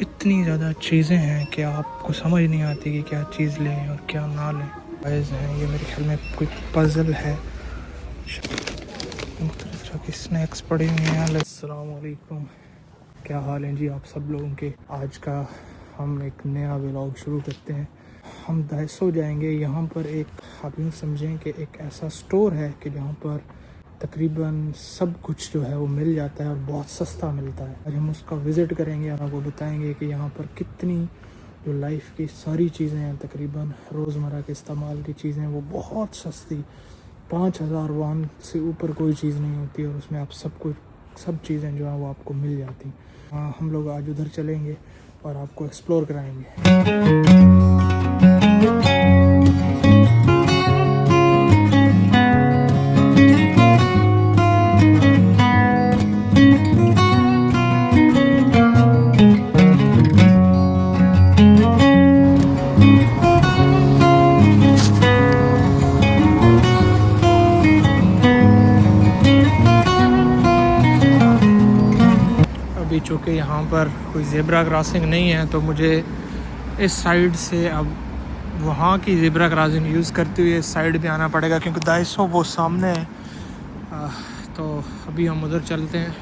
इतनी ज़्यादा चीज़ें हैं कि आपको समझ नहीं आती कि क्या चीज़ लें और क्या ना लें। प्राइस हैं, ये मेरे ख्याल में कोई पज़ल है। मुख्तलिफ तरह के स्नैक्स पड़े हुए हैं। अस्सलाम वालेकुम, क्या हाल है जी आप सब लोगों के। आज का हम एक नया व्लॉग शुरू करते हैं। हम दाइसो जाएंगे। यहाँ पर एक आप यूँ समझें कि एक ऐसा स्टोर है कि जहाँ पर तकरीबन सब कुछ जो है वो मिल जाता है और बहुत सस्ता मिलता है। आज हम उसका विज़िट करेंगे और आपको बताएंगे कि यहाँ पर कितनी जो लाइफ की सारी चीज़ें हैं, तकरीबन रोज़मर्रा के इस्तेमाल की चीज़ें, वो बहुत सस्ती 5,000 वान से ऊपर कोई चीज़ नहीं होती और उसमें आप सब चीज़ें जो हैं वो आपको मिल जाती। हम लोग आज उधर चलेंगे और आपको एक्सप्लोर कराएंगे। अभी चूँकि यहाँ पर कोई ज़ेब्रा क्रॉसिंग नहीं है तो मुझे इस साइड से अब वहाँ की ज़ेब्रा क्रॉसिंग यूज़ करते हुए इस साइड भी आना पड़ेगा, क्योंकि दाइसो वो सामने है। तो अभी हम उधर चलते हैं।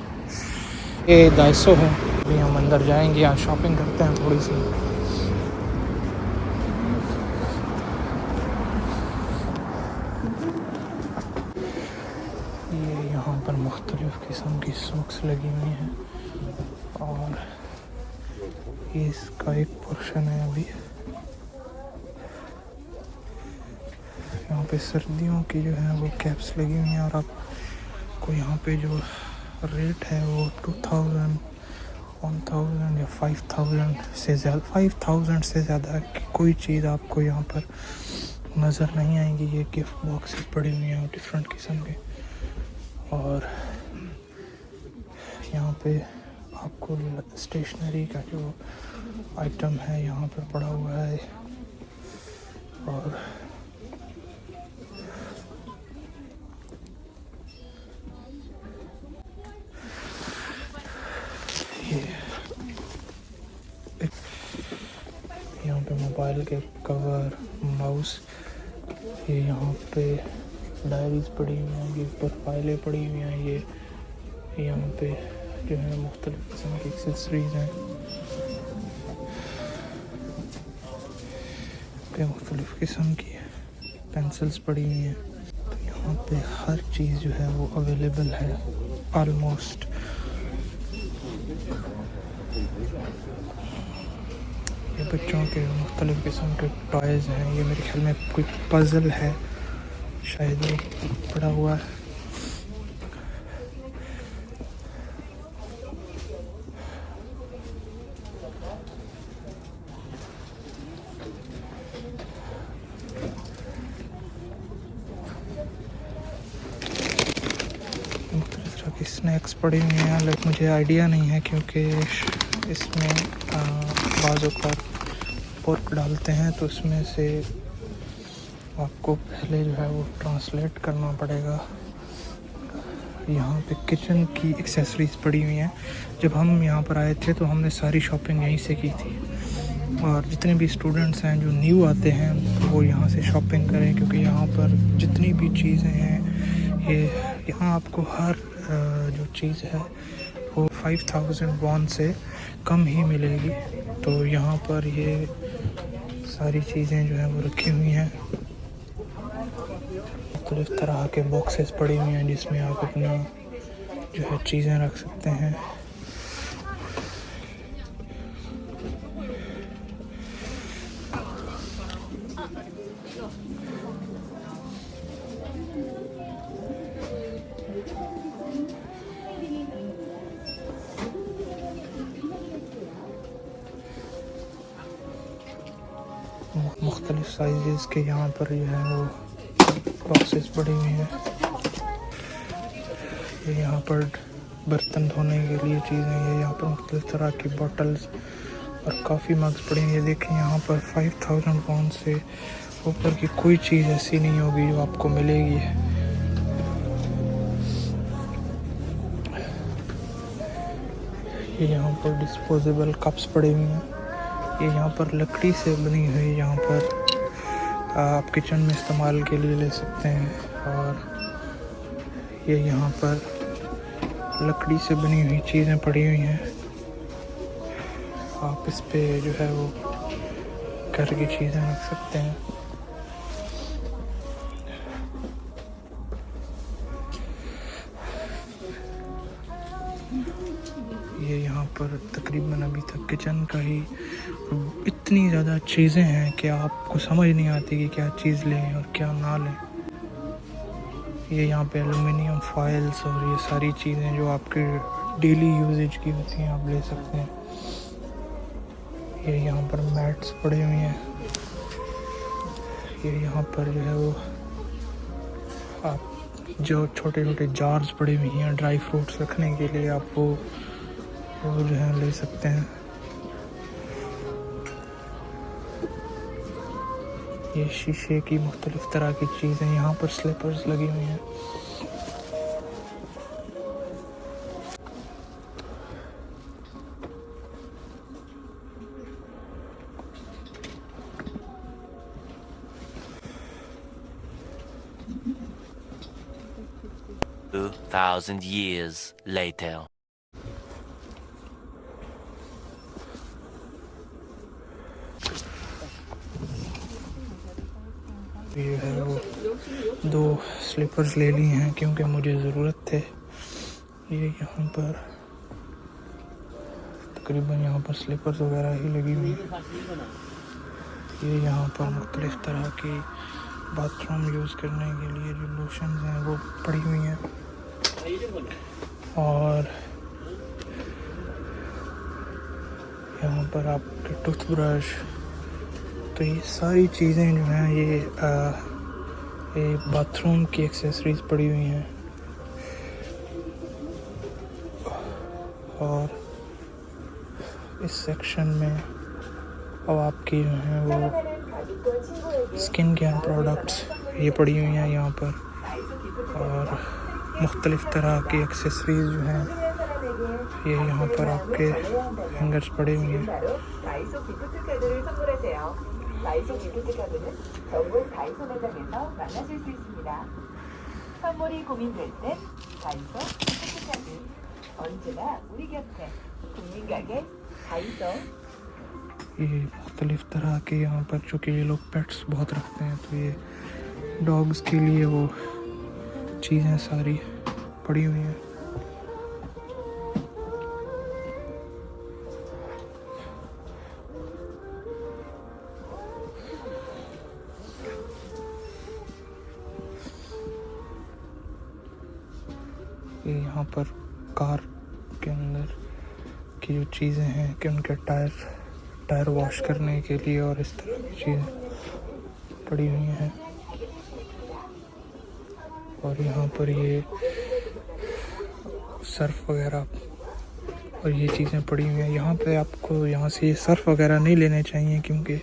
ये दाइसो है, अभी हम अंदर जाएंगे, यहाँ शॉपिंग करते हैं थोड़ी सी। ये यहाँ पर मुख्तलिफ़ किस्म की सॉक्स लगी हुई हैं और इसका एक पोर्शन है। अभी यहाँ पे सर्दियों की जो है वो कैप्स लगी हुई हैं और आपको यहाँ पे जो रेट है वो 2000, 1000 या 5000 से ज़्यादा 5000 से ज़्यादा की कोई चीज़ आपको यहाँ पर नज़र नहीं आएगी। ये गिफ्ट बॉक्सेस पड़ी हुई हैं डिफरेंट किस्म के, और यहाँ पे आपको स्टेशनरी का जो आइटम है यहाँ पर पड़ा हुआ है। और ये यहाँ पे मोबाइल के कवर, माउस, ये यहाँ पे डायरीज पड़ी हुई हैं, ये ऊपर फाइलें पड़ी हुई हैं। ये यहाँ पे जो है मुख्तलिफ़ किस्म की एक्सेसरीज़ हैं, मुख्तलिफ़ किस्म की पेंसिल्स पड़ी हुई हैं। तो यहाँ पे हर चीज़ जो है वो अवेलेबल है ऑलमोस्ट। ये बच्चों के मुख्तलिफ़ किस्म के टॉयज़ हैं। ये मेरे ख्याल में कोई पज़ल है, शायद ये पड़ा हुआ है। मुख्तलिफ़ तरह की स्नैक्स पड़ी हुई हैं, लेकिन मुझे आइडिया नहीं है क्योंकि इसमें बाज़ों का पोर्क डालते हैं तो उसमें से आपको पहले जो है वो ट्रांसलेट करना पड़ेगा। यहाँ पे किचन की एक्सेसरीज़ पड़ी हुई हैं। जब हम यहाँ पर आए थे तो हमने सारी शॉपिंग यहीं से की थी, और जितने भी स्टूडेंट्स हैं जो न्यू आते हैं तो वो यहाँ से शॉपिंग करें, क्योंकि यहाँ पर जितनी भी चीज़ें हैं ये यहाँ आपको हर जो चीज़ है वो 5000 वॉन से कम ही मिलेगी। तो यहाँ पर ये सारी चीज़ें जो हैं वो रखी हुई हैं। मुख्तलिफ़ तरह के बॉक्सेस पड़ी हुई हैं जिसमें आप अपना जो है चीज़ें रख सकते हैं। मुख्तलिफ़ साइज़ के यहाँ पर जो है वो बॉक्सेस पड़ी हुई हैं। ये यहाँ पर बर्तन धोने के लिए चीज़ें, ये यहाँ पर मुख्तलिफ़ तरह की बॉटल्स और काफ़ी मग्स पड़े हैं। ये देखें, यहाँ पर 5000 पाउंड से ऊपर की कोई चीज़ ऐसी नहीं होगी जो आपको मिलेगी। ये यहाँ पर डिस्पोजेबल कप्स पड़े हुए हैं। ये यहाँ पर लकड़ी से बनी हुई, यहाँ पर आप किचन में इस्तेमाल के लिए ले सकते हैं। और ये यहाँ पर लकड़ी से बनी हुई चीज़ें पड़ी हुई हैं। आप इस पे जो है वो घर की चीज़ें रख सकते हैं। ये यहाँ पर तकरीबन अभी तक किचन का ही इतनी ज़्यादा चीज़ें हैं कि आपको समझ नहीं आती कि क्या चीज़ लें और क्या ना लें। ये यहाँ पे एलुमिनियम फॉइल्स और ये सारी चीज़ें जो आपके डेली यूजेज की होती हैं आप ले सकते हैं। ये यहाँ पर मैट्स पड़े हुए हैं। ये यहाँ पर जो है वो आप जो छोटे छोटे जार्स पड़े हुए हैं ड्राई फ्रूट्स रखने के लिए, आप वो जो है ले सकते हैं। ये शीशे की मुख्तलिफ तरह की चीज़ें, यहाँ पर स्लीपर्स लगी हुई हैं। $2,000 years later. ये है वो 2 स्लीपर्स ले ली हैं क्योंकि मुझे ज़रूरत थे। ये यहाँ पर तकरीबन यहाँ पर स्लीपर्स वगैरह ही लगी हुई हैं। ये यहाँ पर मुख्तलिफ तरह की बाथरूम यूज़ करने के लिए जो लोशंस हैं वो पड़ी हुई हैं। और यहाँ पर आपके टूथब्रश, तो ये सारी चीज़ें जो हैं ये बाथरूम की एक्सेसरीज पड़ी हुई हैं। और इस सेक्शन में अब आपकी जो हैं वो स्किन केयर प्रोडक्ट्स ये पड़ी हुई हैं यहाँ पर। और मुख्तलिफ तरह की एक्सेसरीज जो हैं ये यहाँ पर आपके हैंगर्स पड़े हुए हैं। 다이소 기프트 카드는 전국 다이소 매장에서 만나실 수 있습니다. 선물이 고민될 땐 다이소 기프트 카드. 언제나 우리 곁에 국민 가게 다이소. ये मुख्तलिफ तरह के यहाँ पर, चूँकि ये लोग पेट्स बहुत रखते हैं तो ये डॉग्स के लिए वो चीज़ें सारी पड़ी हुई हैं। ये यहाँ पर कार के अंदर की जो चीज़ें हैं कि उनके टायर वॉश करने के लिए और इस तरह की चीज़ें पड़ी हुई हैं। और यहाँ पर ये सर्फ वगैरह और ये चीज़ें पड़ी हुई हैं। यहाँ पे आपको यहाँ से ये सर्फ वगैरह नहीं लेने चाहिए क्योंकि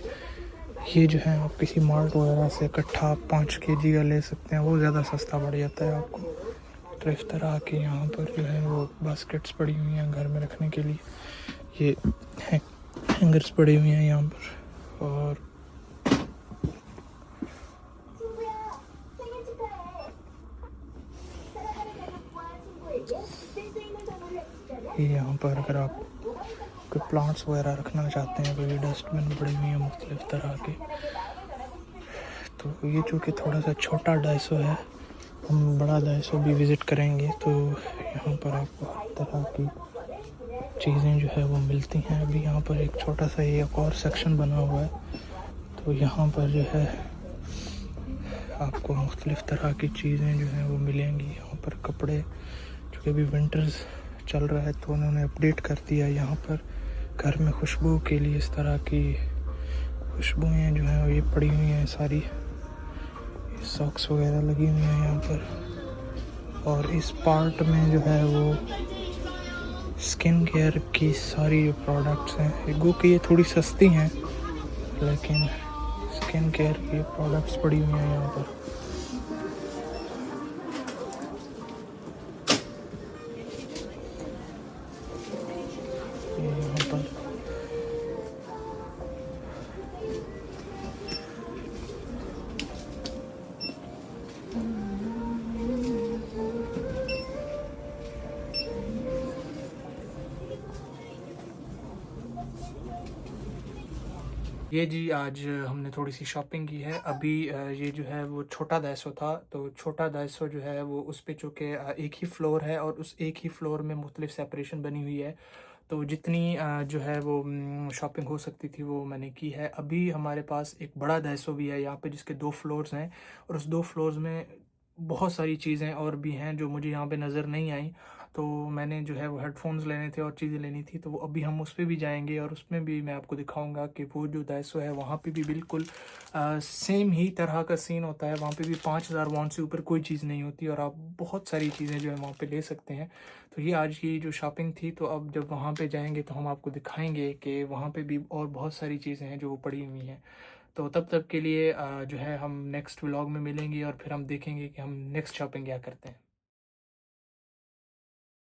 ये जो है आप किसी मार्ट वगैरह से इकट्ठा 5 kg का ले सकते हैं, वो ज़्यादा सस्ता पड़ जाता है आपको। तो इस तरह के यहाँ पर जो है वो बास्केट्स पड़ी हुई हैं घर में रखने के लिए। ये हैंगर्स पड़े हुए हैं यहाँ पर। और ये यहाँ पर अगर आप कोई प्लांट्स वगैरह रखना चाहते हैं तो ये डस्टबिन पड़े हुए हैं मुख्तलिफ तरह के। तो ये चूँकि थोड़ा सा छोटा डायसो है, हम बड़ा डायसो भी विज़िट करेंगे तो यहाँ पर आपको हर तरह की चीज़ें जो है वो मिलती हैं। अभी यहाँ पर एक छोटा सा ये एक और सेक्शन बना हुआ है, तो यहाँ पर जो है आपको मुख्तलिफ तरह की चीज़ें जो हैं वो मिलेंगी। यहाँ पर कपड़े, चूँकि अभी विंटर्स चल रहा है तो उन्होंने अपडेट कर दिया। यहाँ पर घर में खुशबू के लिए इस तरह की खुशबुएँ जो हैं ये पड़ी हुई हैं सारी। सॉक्स वगैरह लगी हुई हैं यहाँ पर। और इस पार्ट में जो है वो स्किन केयर की सारी जो प्रोडक्ट्स हैं, गो कि ये थोड़ी सस्ती हैं लेकिन स्किन केयर की प्रोडक्ट्स पड़ी हुई हैं यहाँ पर। ये जी आज हमने थोड़ी सी शॉपिंग की है। अभी ये जो है वो छोटा डायसो था, तो छोटा डायसो जो है वो उस पे चूँकि एक ही फ्लोर है और उस एक ही फ्लोर में मुख्तलिफ सेपरेशन बनी हुई है, तो जितनी जो है वो शॉपिंग हो सकती थी वो मैंने की है। अभी हमारे पास एक बड़ा डायसो भी है यहाँ पे जिसके 2 फ्लोर्स हैं, और उस 2 फ्लोर्स में बहुत सारी चीज़ें और भी हैं जो मुझे यहाँ पे नज़र नहीं आई। तो मैंने जो है वो हेडफोन्स लेने थे और चीज़ें लेनी थी, तो वो अभी हम उस पे भी जाएंगे और उसमें भी मैं आपको दिखाऊंगा कि वो जो डायसो है वहाँ पे भी बिल्कुल सेम ही तरह का सीन होता है। वहाँ पे भी 5000 वॉन से ऊपर कोई चीज़ नहीं होती और आप बहुत सारी चीज़ें जो है वहाँ पे ले सकते हैं। तो ये आज की जो शॉपिंग थी, तो अब जब वहाँ पे जाएंगे तो हम आपको दिखाएंगे कि वहाँ पे भी और बहुत सारी चीज़ें हैं जो वो पड़ी हुई हैं। तो तब तक के लिए जो है हम नेक्स्ट व्लॉग में मिलेंगे और फिर हम देखेंगे कि हम नेक्स्ट शॉपिंग क्या करते हैं।